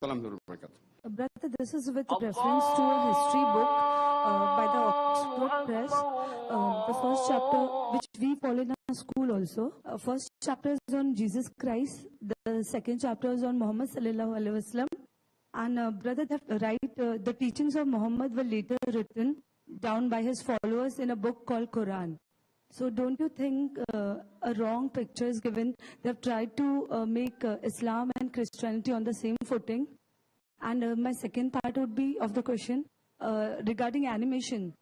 Brother, this is with reference to a history book by the Oxford Press. The first chapter, which we follow in our school also. First chapter is on Jesus Christ. The second chapter is on Muhammad sallallahu alaihi wasallam. And brother, the teachings of Muhammad were later written down by his followers in a book called Quran. So don't you think a wrong picture is given? They've tried to make Islam and Christianity on the same footing. And my second part would be of the question regarding animation.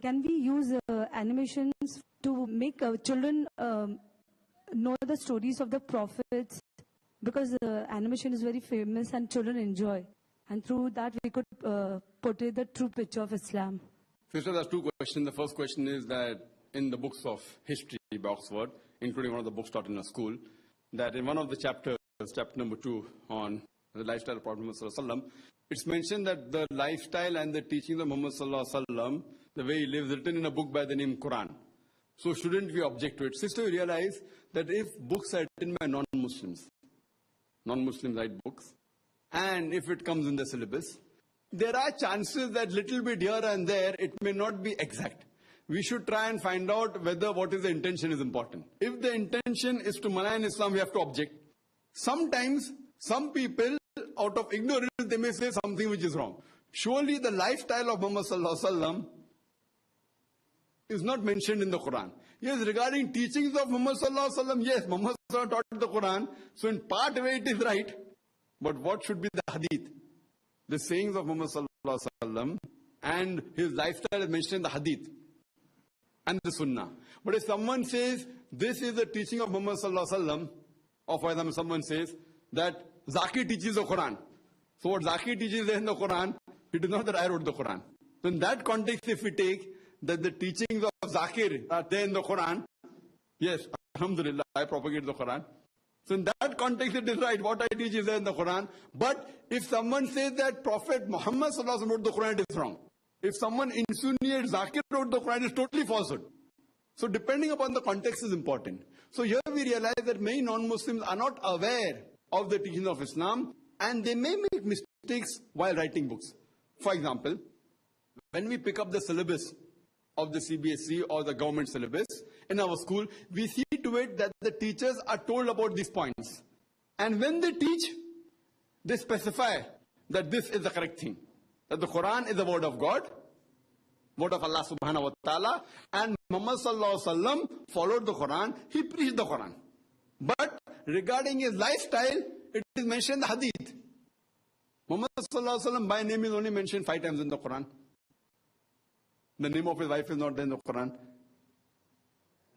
Can we use animations to make children know the stories of the prophets? Because animation is very famous and children enjoy. And through that we could portray the true picture of Islam. Sister, there's two questions. The first question is that in the books of history by Oxford, including one of the books taught in a school, that in one of the chapters, chapter number 2 on the lifestyle of Prophet Muhammad sallallahu alaihi wasallam, it's mentioned that the lifestyle and the teachings of Muhammad sallallahu alaihi wasallam, the way he lives, written in a book by the name Quran. So shouldn't we object to it? Sister, we realize that if books are written by non-Muslims write books, and if it comes in the syllabus, there are chances that little bit here and there, it may not be exact. We should try and find out whether what is the intention is important. If the intention is to malign Islam, we have to object. Sometimes, some people, out of ignorance, they may say something which is wrong. Surely the lifestyle of Muhammad sallallahu alaihi wasallam is not mentioned in the Quran. Yes, regarding teachings of Muhammad sallallahu alaihi wasallam, yes, Muhammad sallallahu alaihi wasallam taught the Quran, so in part way it is right. But what should be the hadith? The sayings of Muhammad sallallahu alaihi wasallam and his lifestyle is mentioned in the hadith and the sunnah. But if someone says, this is the teaching of Muhammad sallallahu alaihi wasallam, or for example, someone says that Zakir teaches the Quran. So what Zakir teaches in the Quran, it is not that I wrote the Quran. So in that context, if we take that the teachings of Zakir are there in the Quran, yes, alhamdulillah, I propagate the Quran. So in that context, it is right. What I teach is there in the Quran. But if someone says that Prophet Muhammad sallallahu alaihi wasallam wrote the Quran, it is wrong. If someone insinuates Zakir wrote the Quran, it is totally falsehood. So depending upon the context is important. So here we realize that many non-Muslims are not aware of the teachings of Islam, and they may make mistakes while writing books. For example, when we pick up the syllabus of the CBSE or the government syllabus in our school, we see to it that the teachers are told about these points. And when they teach, they specify that this is the correct thing. That the Quran is the word of God, word of Allah subhanahu wa ta'ala, and Muhammad sallallahu alaihi wasallam followed the Quran, he preached the Quran. But regarding his lifestyle, it is mentioned in the hadith. Muhammad sallallahu alaihi wasallam by name is only mentioned 5 times in the Quran. The name of his wife is not there in the Quran.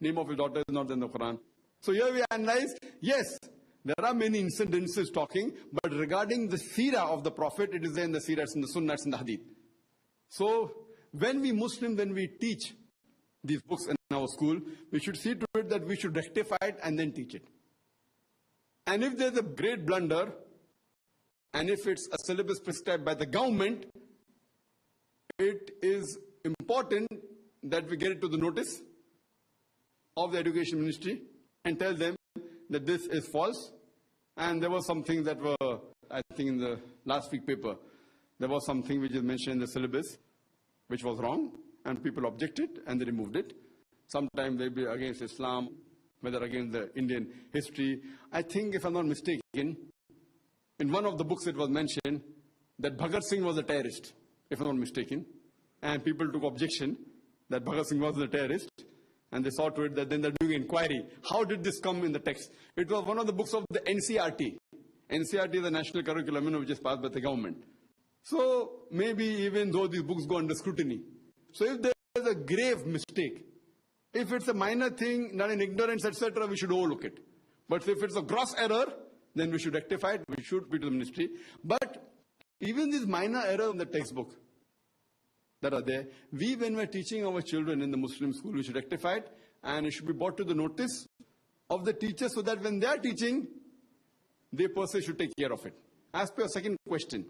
Name of his daughter is not in the Quran. So here we analyze, yes, there are many incidences talking, but regarding the seerah of the Prophet, it is there in the seerah, it's in the sunnah, it's in the hadith. So when we Muslims, when we teach these books in our school, we should see to it that we should rectify it and then teach it. And if there's a great blunder, and if it's a syllabus prescribed by the government, it is important that we get it to the notice of the Education Ministry and tell them that this is false. And there was something that were, I think in the last week paper, there was something which is mentioned in the syllabus, which was wrong, and people objected and they removed it. Sometimes they'll be against Islam, whether against the Indian history. I think, if I'm not mistaken, in one of the books it was mentioned that Bhagat Singh was a terrorist, if I'm not mistaken. And people took objection that Bhagat Singh was a terrorist. And they saw to it that then they're doing inquiry. How did this come in the text? It was one of the books of the NCRT. NCRT is the national curriculum, which is passed by the government. So maybe even though these books go under scrutiny. So if there is a grave mistake, if it's a minor thing, not in ignorance, etc., we should overlook it. But if it's a gross error, then we should rectify it. We should be to the ministry. But even these minor errors in the textbook that are there, when we're teaching our children in the Muslim school, we should rectify it, and it should be brought to the notice of the teachers so that when they are teaching, they per se should take care of it. As per your second question,